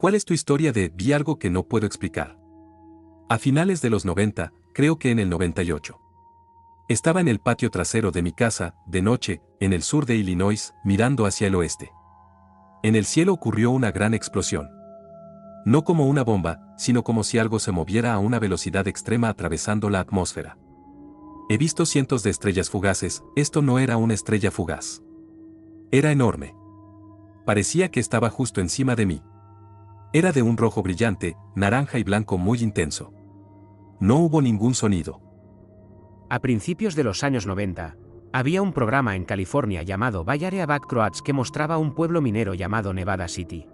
¿Cuál es tu historia de vi algo que no puedo explicar? A finales de los 90, creo que en el 98. Estaba en el patio trasero de mi casa, de noche, en el sur de Illinois, mirando hacia el oeste. En el cielo ocurrió una gran explosión. No como una bomba, sino como si algo se moviera a una velocidad extrema atravesando la atmósfera. He visto cientos de estrellas fugaces, esto no era una estrella fugaz. Era enorme. Parecía que estaba justo encima de mí. Era de un rojo brillante, naranja y blanco muy intenso. No hubo ningún sonido. A principios de los años 90, había un programa en California llamado Bay Area Backroads que mostraba un pueblo minero llamado Nevada City.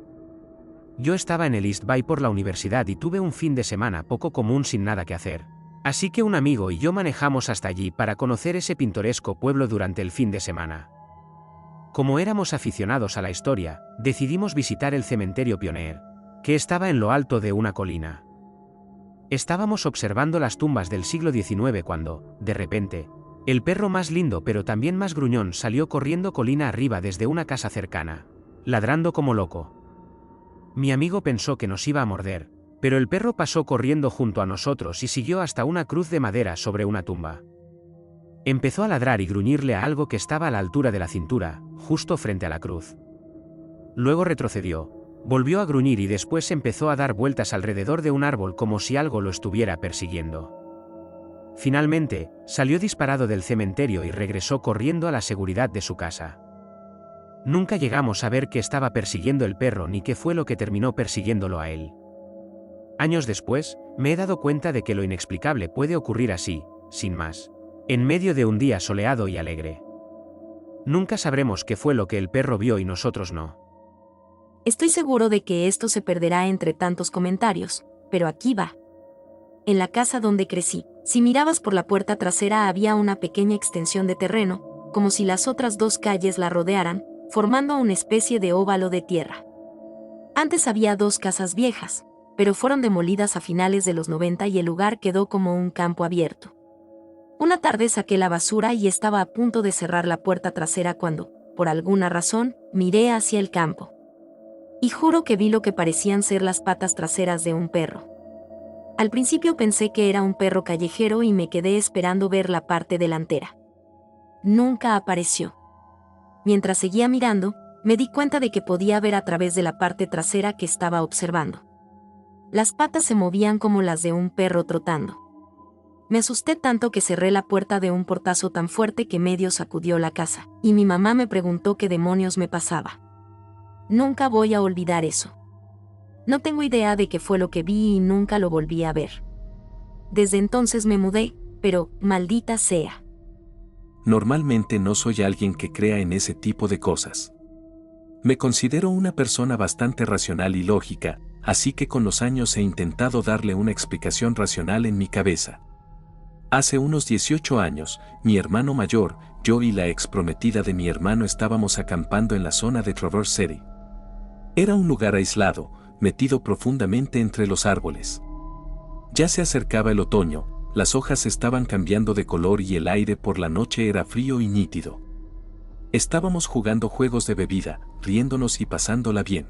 Yo estaba en el East Bay por la universidad y tuve un fin de semana poco común sin nada que hacer. Así que un amigo y yo manejamos hasta allí para conocer ese pintoresco pueblo durante el fin de semana. Como éramos aficionados a la historia, decidimos visitar el cementerio Pioneer, que estaba en lo alto de una colina. Estábamos observando las tumbas del siglo XIX cuando, de repente, el perro más lindo pero también más gruñón salió corriendo colina arriba desde una casa cercana, ladrando como loco. Mi amigo pensó que nos iba a morder, pero el perro pasó corriendo junto a nosotros y siguió hasta una cruz de madera sobre una tumba. Empezó a ladrar y gruñirle a algo que estaba a la altura de la cintura, justo frente a la cruz. Luego retrocedió, volvió a gruñir y después empezó a dar vueltas alrededor de un árbol como si algo lo estuviera persiguiendo. Finalmente, salió disparado del cementerio y regresó corriendo a la seguridad de su casa. Nunca llegamos a ver qué estaba persiguiendo el perro ni qué fue lo que terminó persiguiéndolo a él. Años después, me he dado cuenta de que lo inexplicable puede ocurrir así, sin más, en medio de un día soleado y alegre. Nunca sabremos qué fue lo que el perro vio y nosotros no. Estoy seguro de que esto se perderá entre tantos comentarios, pero aquí va. En la casa donde crecí, si mirabas por la puerta trasera había una pequeña extensión de terreno, como si las otras dos calles la rodearan, formando una especie de óvalo de tierra. Antes había dos casas viejas, pero fueron demolidas a finales de los 90 y el lugar quedó como un campo abierto. Una tarde saqué la basura y estaba a punto de cerrar la puerta trasera cuando, por alguna razón, miré hacia el campo. Y juro que vi lo que parecían ser las patas traseras de un perro. Al principio pensé que era un perro callejero y me quedé esperando ver la parte delantera. Nunca apareció. Mientras seguía mirando, me di cuenta de que podía ver a través de la parte trasera que estaba observando. Las patas se movían como las de un perro trotando. Me asusté tanto que cerré la puerta de un portazo tan fuerte que medio sacudió la casa, y mi mamá me preguntó qué demonios me pasaba. Nunca voy a olvidar eso. No tengo idea de qué fue lo que vi y nunca lo volví a ver. Desde entonces me mudé, pero, maldita sea. Normalmente no soy alguien que crea en ese tipo de cosas. Me considero una persona bastante racional y lógica, así que con los años he intentado darle una explicación racional en mi cabeza. Hace unos 18 años, mi hermano mayor, yo y la exprometida de mi hermano estábamos acampando en la zona de Traverse City. Era un lugar aislado, metido profundamente entre los árboles. Ya se acercaba el otoño, las hojas estaban cambiando de color y el aire por la noche era frío y nítido. Estábamos jugando juegos de bebida, riéndonos y pasándola bien.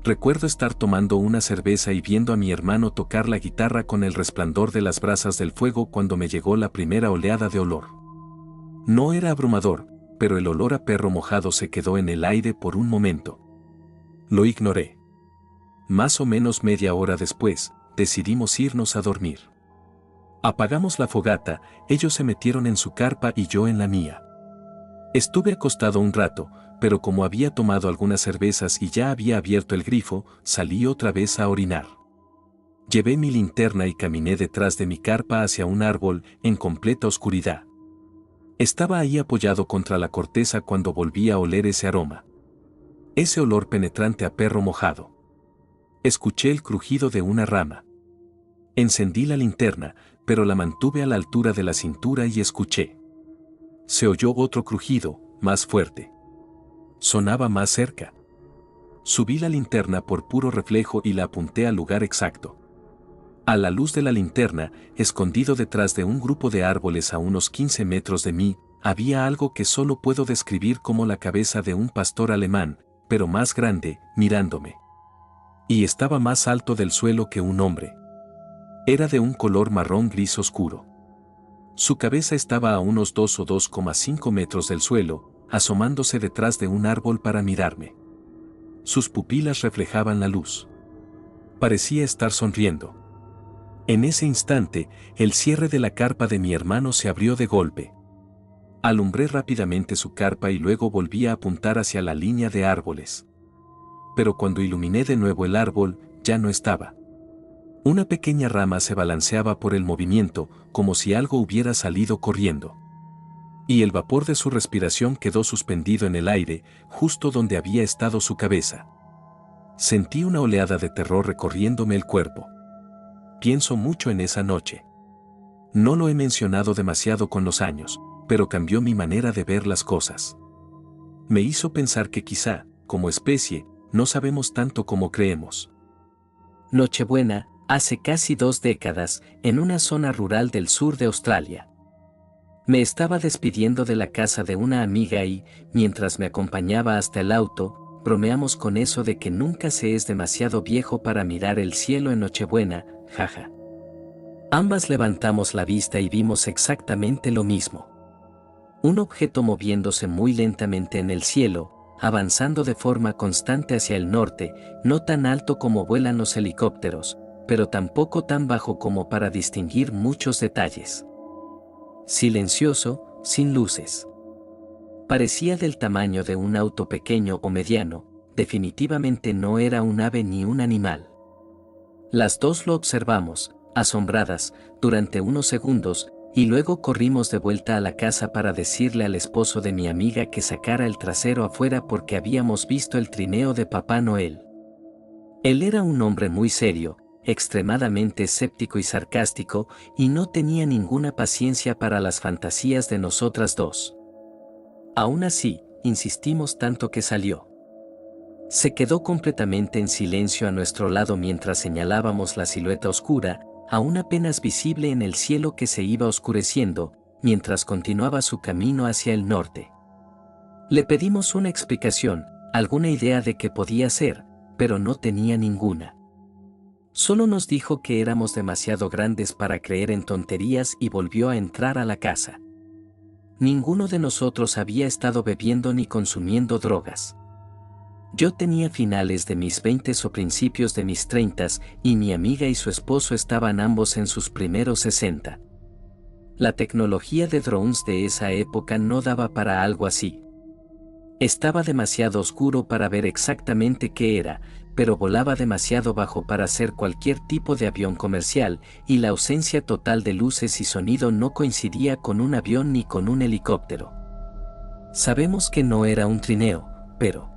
Recuerdo estar tomando una cerveza y viendo a mi hermano tocar la guitarra con el resplandor de las brasas del fuego cuando me llegó la primera oleada de olor. No era abrumador, pero el olor a perro mojado se quedó en el aire por un momento. Lo ignoré. Más o menos media hora después, decidimos irnos a dormir. Apagamos la fogata, ellos se metieron en su carpa y yo en la mía. Estuve acostado un rato, pero como había tomado algunas cervezas y ya había abierto el grifo, salí otra vez a orinar. Llevé mi linterna y caminé detrás de mi carpa hacia un árbol, en completa oscuridad. Estaba ahí apoyado contra la corteza cuando volví a oler ese aroma. Ese olor penetrante a perro mojado. Escuché el crujido de una rama. Encendí la linterna, pero la mantuve a la altura de la cintura y escuché. Se oyó otro crujido, más fuerte. Sonaba más cerca. Subí la linterna por puro reflejo y la apunté al lugar exacto. A la luz de la linterna, escondido detrás de un grupo de árboles a unos 15 metros de mí, había algo que solo puedo describir como la cabeza de un pastor alemán, pero más grande, mirándome. Y estaba más alto del suelo que un hombre. Era de un color marrón gris oscuro. Su cabeza estaba a unos 2 o 2,5 metros del suelo, asomándose detrás de un árbol para mirarme. Sus pupilas reflejaban la luz. Parecía estar sonriendo. En ese instante, el cierre de la carpa de mi hermano se abrió de golpe. Alumbré rápidamente su carpa y luego volví a apuntar hacia la línea de árboles. Pero cuando iluminé de nuevo el árbol, ya no estaba. Una pequeña rama se balanceaba por el movimiento, como si algo hubiera salido corriendo. Y el vapor de su respiración quedó suspendido en el aire, justo donde había estado su cabeza. Sentí una oleada de terror recorriéndome el cuerpo. Pienso mucho en esa noche. No lo he mencionado demasiado con los años, pero cambió mi manera de ver las cosas. Me hizo pensar que quizá, como especie, no sabemos tanto como creemos. Nochebuena, hace casi 2 décadas, en una zona rural del sur de Australia. Me estaba despidiendo de la casa de una amiga y, mientras me acompañaba hasta el auto, bromeamos con eso de que nunca se es demasiado viejo para mirar el cielo en Nochebuena, jaja. Ambas levantamos la vista y vimos exactamente lo mismo. Un objeto moviéndose muy lentamente en el cielo, avanzando de forma constante hacia el norte, no tan alto como vuelan los helicópteros, pero tampoco tan bajo como para distinguir muchos detalles. Silencioso, sin luces. Parecía del tamaño de un auto pequeño o mediano, definitivamente no era un ave ni un animal. Las dos lo observamos, asombradas, durante unos segundos, y luego corrimos de vuelta a la casa para decirle al esposo de mi amiga que sacara el trasero afuera porque habíamos visto el trineo de Papá Noel. Él era un hombre muy serio, extremadamente escéptico y sarcástico, y no tenía ninguna paciencia para las fantasías de nosotras dos. Aún así, insistimos tanto que salió. Se quedó completamente en silencio a nuestro lado mientras señalábamos la silueta oscura, aún apenas visible en el cielo que se iba oscureciendo, mientras continuaba su camino hacia el norte. Le pedimos una explicación, alguna idea de qué podía ser, pero no tenía ninguna. Solo nos dijo que éramos demasiado grandes para creer en tonterías y volvió a entrar a la casa. Ninguno de nosotros había estado bebiendo ni consumiendo drogas. Yo tenía finales de mis 20s o principios de mis 30s y mi amiga y su esposo estaban ambos en sus primeros 60. La tecnología de drones de esa época no daba para algo así. Estaba demasiado oscuro para ver exactamente qué era, pero volaba demasiado bajo para ser cualquier tipo de avión comercial, y la ausencia total de luces y sonido no coincidía con un avión ni con un helicóptero. Sabemos que no era un trineo, pero...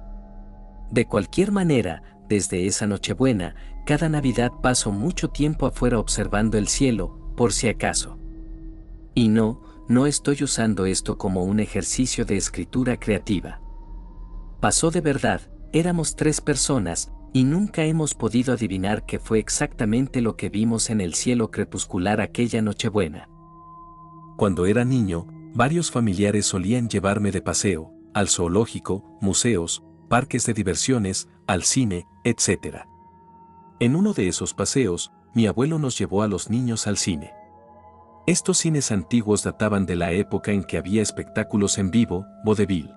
De cualquier manera, desde esa Nochebuena, cada Navidad paso mucho tiempo afuera observando el cielo, por si acaso. Y no estoy usando esto como un ejercicio de escritura creativa. Pasó de verdad, éramos 3 personas, y nunca hemos podido adivinar qué fue exactamente lo que vimos en el cielo crepuscular aquella Nochebuena. Cuando era niño, varios familiares solían llevarme de paseo, al zoológico, museos, parques de diversiones, al cine, etc. En uno de esos paseos, mi abuelo nos llevó a los niños al cine. Estos cines antiguos databan de la época en que había espectáculos en vivo, vodevil.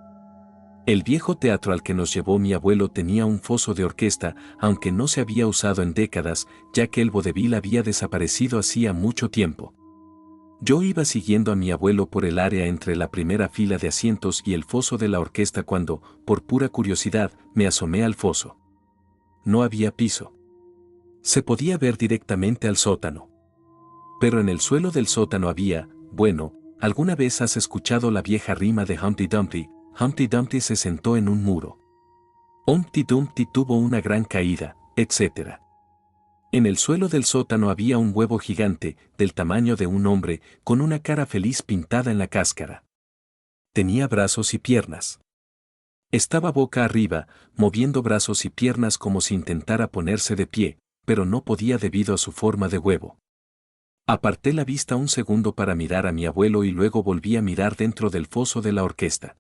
El viejo teatro al que nos llevó mi abuelo tenía un foso de orquesta, aunque no se había usado en décadas, ya que el vodevil había desaparecido hacía mucho tiempo. Yo iba siguiendo a mi abuelo por el área entre la primera fila de asientos y el foso de la orquesta cuando, por pura curiosidad, me asomé al foso. No había piso. Se podía ver directamente al sótano. Pero en el suelo del sótano había, bueno, ¿alguna vez has escuchado la vieja rima de Humpty Dumpty? Humpty Dumpty se sentó en un muro. Humpty Dumpty tuvo una gran caída, etc. En el suelo del sótano había un huevo gigante, del tamaño de un hombre, con una cara feliz pintada en la cáscara. Tenía brazos y piernas. Estaba boca arriba, moviendo brazos y piernas como si intentara ponerse de pie, pero no podía debido a su forma de huevo. Aparté la vista un segundo para mirar a mi abuelo y luego volví a mirar dentro del foso de la orquesta.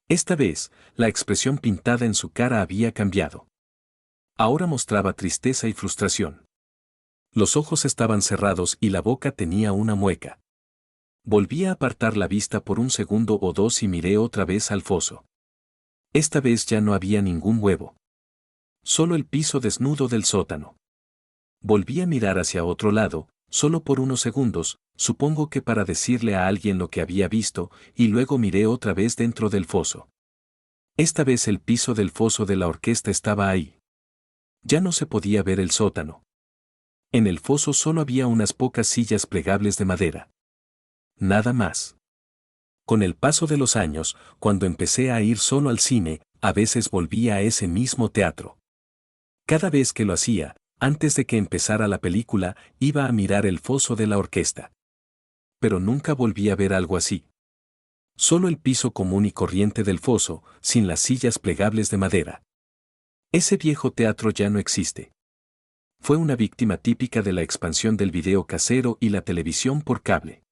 Esta vez, la expresión pintada en su cara había cambiado. Ahora mostraba tristeza y frustración. Los ojos estaban cerrados y la boca tenía una mueca. Volví a apartar la vista por un segundo o dos y miré otra vez al foso. Esta vez ya no había ningún huevo. Solo el piso desnudo del sótano. Volví a mirar hacia otro lado, solo por unos segundos, supongo que para decirle a alguien lo que había visto, y luego miré otra vez dentro del foso. Esta vez el piso del foso de la orquesta estaba ahí. Ya no se podía ver el sótano. En el foso solo había unas pocas sillas plegables de madera. Nada más. Con el paso de los años, cuando empecé a ir solo al cine, a veces volvía a ese mismo teatro. Cada vez que lo hacía, antes de que empezara la película, iba a mirar el foso de la orquesta. Pero nunca volví a ver algo así. Solo el piso común y corriente del foso, sin las sillas plegables de madera. Ese viejo teatro ya no existe. Fue una víctima típica de la expansión del video casero y la televisión por cable.